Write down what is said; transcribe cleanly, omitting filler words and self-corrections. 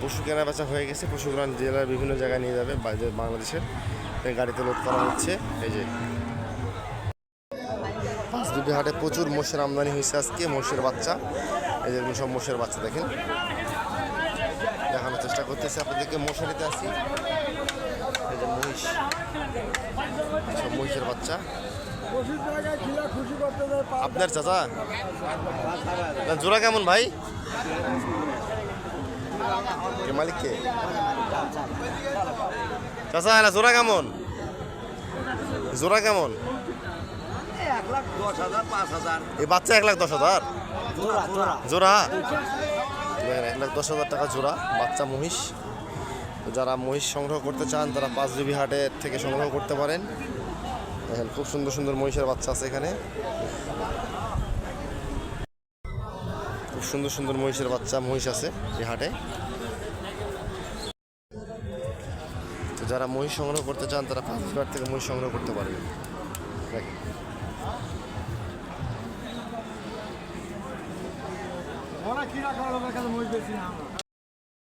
পশু কেনা বেচা হয়ে গেছে। পশুগুলো জেলার বিভিন্ন জায়গায় নিয়ে যাবে বাংলাদেশের গাড়িতে লোড করা হচ্ছে। এই যে পাঁচবিবি হাটে প্রচুর মোষের আমদানি হয়েছে আজকে। মোষের বাচ্চা, এই যে সব মোষের বাচ্চা দেখেন, দেখানোর চেষ্টা করতেছি আপনাদেরকে। মশারিতে আসি, এই যে মহিষ, সব মহিষের বাচ্চা। আপনার চাচা জোড়া কেমন ভাই? মালিক কে? চাচা না জোড়া কেমন? জোড়া কেমন? এই বাচ্চা 1,10,000 জোড়া। 1,10,000 টাকা জোড়া বাচ্চা মহিষ। যারা মহিষ সংগ্রহ করতে চান তারা পাঁচবিবি হাটে থেকে সংগ্রহ করতে পারেন। দেখেন খুব সুন্দর সুন্দর মহিষের বাচ্চা আছে এখানে। খুব সুন্দর সুন্দর মহিষের বাচ্চা মহিষ আছে এই হাটে। তো যারা মহিষ সংগ্রহ করতে চান তারা পাঁচবিবি হাট থেকে মহিষ সংগ্রহ করতে পারবেন। দেখেন